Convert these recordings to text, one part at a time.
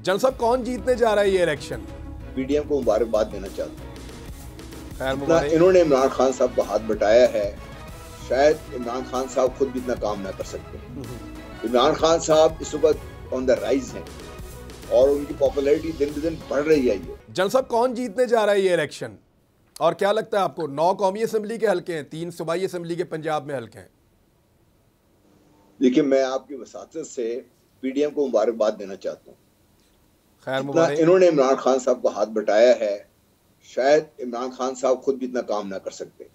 जन साहब, कौन जीतने जा रहा है ये इलेक्शन? पीडीएम को मुबारकबाद देना चाहता हूँ। खैर मुबारक। इन्होंने इमरान खान साहब को हाथ बटाया है, शायद इमरान खान साहब खुद भी इतना काम ना कर सकते। इमरान खान साहब इस वक्त ऑन द राइज हैं और उनकी पॉपुलैरिटी दिन ब दिन बढ़ रही है। ये जन साहब, कौन जीतने जा रहा है ये इलेक्शन और क्या लगता है आपको? 9 कौमी असम्बली के हल्के हैं, 3 सूबाई असम्बली के पंजाब में हल्के हैं। देखिए, मैं आपकी वसातत से पीडीएम को मुबारकबाद देना चाहता हूँ। खैर मुबारक। इन्होंने इमरान खान साहब को हाथ बटाया है, शायद इमरान खान साहब खुद भी इतना काम ना कर सकते।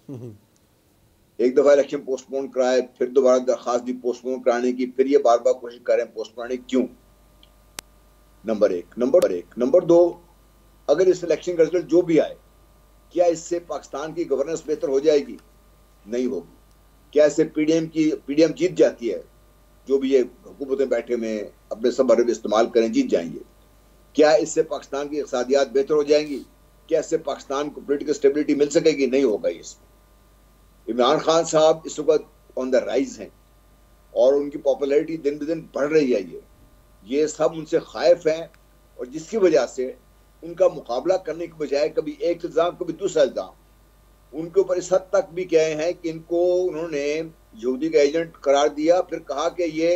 एक दफा इलेक्शन पोस्टपोन कराए, फिर दोबारा दरखास्त दी पोस्टपोन कराने की, फिर ये बार बार कोशिश कर रहे हैं पोस्टपोन कराने। क्यों? नंबर एक। नंबर दो, अगर इस इलेक्शन का रिजल्ट जो भी आए, क्या इससे पाकिस्तान की गवर्नेंस बेहतर हो जाएगी? नहीं होगी। क्या इससे पीडीएम जीत जाती है? जो भी ये हुकूमतें बैठे में अपने सब अरब इस्तेमाल करें, जीत जाएंगे। क्या इससे पाकिस्तान की इक़्तिसादियात बेहतर हो जाएंगी? क्या इससे पाकिस्तान को पॉलिटिकल स्टेबिलिटी मिल सकेगी? नहीं होगा। इसमें इमरान खान साहब इस वक्त ऑन द राइज हैं और उनकी पॉपुलैरिटी दिन ब दिन बढ़ रही है। ये सब उनसे खाइफ हैं और जिसकी वजह से उनका मुकाबला करने के बजाय कभी एक इल्ज़ाम कभी दूसरा इल्ज़ाम उनके ऊपर इस हद तक भी गए हैं कि इनको उन्होंने यहूदी का एजेंट करार दिया, फिर कहा कि ये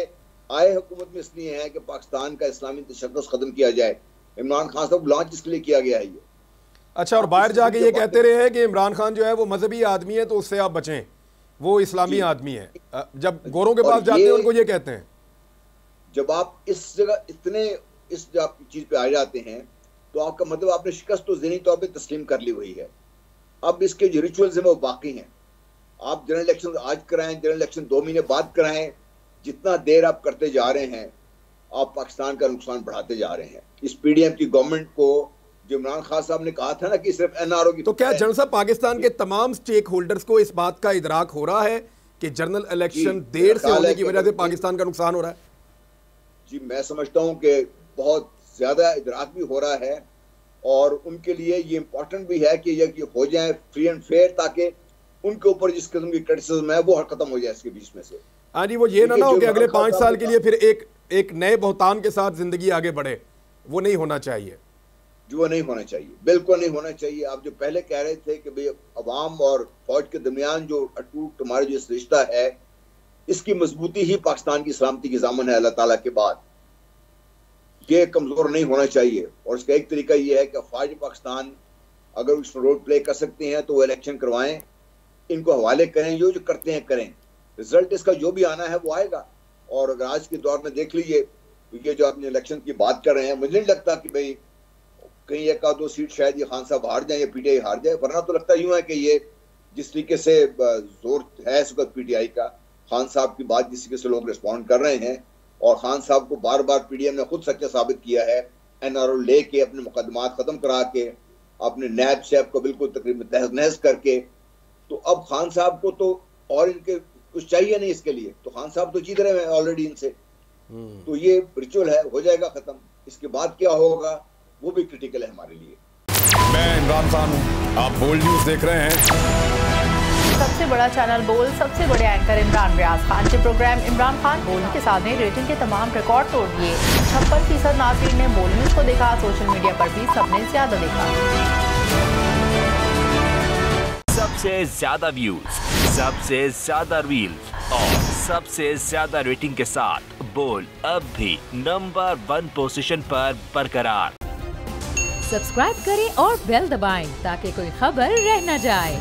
आए हुकूमत में इसलिए है कि पाकिस्तान का इस्लामी तशद्दुद खत्म किया जाए। इमरान खान साहब लॉन्च इसके लिए किया गया है ये। अच्छा, और बाहर जाके ये कहते रहे हैं कि इमरान खान जो है वो मजहबी आदमी है, तो उससे आप बचें, वो इस्लामी आदमी है। जब गोरों के पास जाते हैं उनको ये कहते हैं। जब आप इस जगह इतने इस चीज पे आ जाते हैं तो आपका मतलब आपने शिकस्त तो ज़हनी तौर पे तस्लीम कर ली हुई है। अब इसके जो रिचुअल्स हैं वो बाकी हैं। आप जनरल इलेक्शन आज कराएं, जनरल इलेक्शन 2 महीने बाद कराएं, जितना देर आप करते जा रहे हैं आप पाकिस्तान का नुकसान बढ़ाते जा रहे हैं। इस पीडीएम की गवर्नमेंट को, जो इमरान खान साहब ने कहा था ना कि सिर्फ एनआरओ की, तो क्या जनरल साहब पाकिस्तान के तमाम स्टेक होल्डर्स को इस बात का इदराक हो रहा है कि जनरल इलेक्शन देर से होने की वजह से पाकिस्तान का नुकसान हो रहा है? जी, मैं समझता हूं कि बहुत ज्यादा इदराक भी हो रहा है और उनके लिए ये इम्पोर्टेंट भी है कि ये हो जाए फ्री एंड फेयर, ताकि उनके ऊपर जिस किस्म की क्रिटिसिज्म है वो हर खत्म हो जाए इसके बीच में से। हाँ जी, वो ये ना हो कि अगले 5 साल के लिए फिर एक नए बहुतान के साथ जिंदगी आगे बढ़े। वो नहीं होना चाहिए। जो नहीं होना चाहिए, बिल्कुल नहीं होना चाहिए। आप जो पहले कह रहे थे कि भाई अवाम और फौज के दरमियान जो अटूट हमारा जो रिश्ता है, इसकी मजबूती ही पाकिस्तान की सलामती की ज़ामन है अल्लाह ताला के बाद। ये कमजोर नहीं होना चाहिए और इसका एक तरीका ये है कि अफवाज पाकिस्तान अगर उस रोल प्ले कर सकते हैं तो वो इलेक्शन करवाएं, इनको हवाले करें, जो करते हैं करें। रिजल्ट इसका जो भी आना है वो आएगा। और अगर आज के दौर में देख लीजिए, ये जो आपने इलेक्शन की बात कर रहे हैं, मुझे नहीं लगता कि भाई कहीं 1-2 सीट शायद ये खान साहब हार जाए या पीटीआई हार जाए, वरना तो लगता यूं है कि ये जिस तरीके से जोर है इस वक्त पीटीआई का, खान साहब की बात जिस तरीके से लोग रिस्पॉन्ड कर रहे हैं और खान साहब को बार बार पीडीएम ने खुद सच्चा साबित किया है, एनआरओ लेके अपने मुकदमात खत्म करा के अपने नैब शैब को बिल्कुल तकरीबन तहस नहस करके, तो अब खान साहब को तो और इनके कुछ चाहिए नहीं इसके लिए, तो खान साहब तो जीत रहे हैं ऑलरेडी इनसे। तो ये रिचुअल है, हो जाएगा खत्म। इसके बाद क्या होगा वो भी क्रिटिकल है हमारे लिए। मैं इमरान खान हूं, आप बोल्ड न्यूज देख रहे हैं। सबसे बड़ा चैनल बोल, सबसे बड़े एंकर इमरान रियाज खान के प्रोग्राम इमरान खान बोल के साथ ने रेटिंग के तमाम रिकॉर्ड तोड़ दिए। 56% नाज़रीन ने बोल न्यूज को देखा। सोशल मीडिया पर भी सबने ज्यादा देखा। सबसे ज्यादा व्यूज, सबसे ज्यादा रील्स और सबसे ज्यादा रेटिंग के साथ बोल अब भी नंबर 1 पोजीशन पर बरकरार। सब्सक्राइब करें और बेल दबाएं ताकि कोई खबर रह न जाए।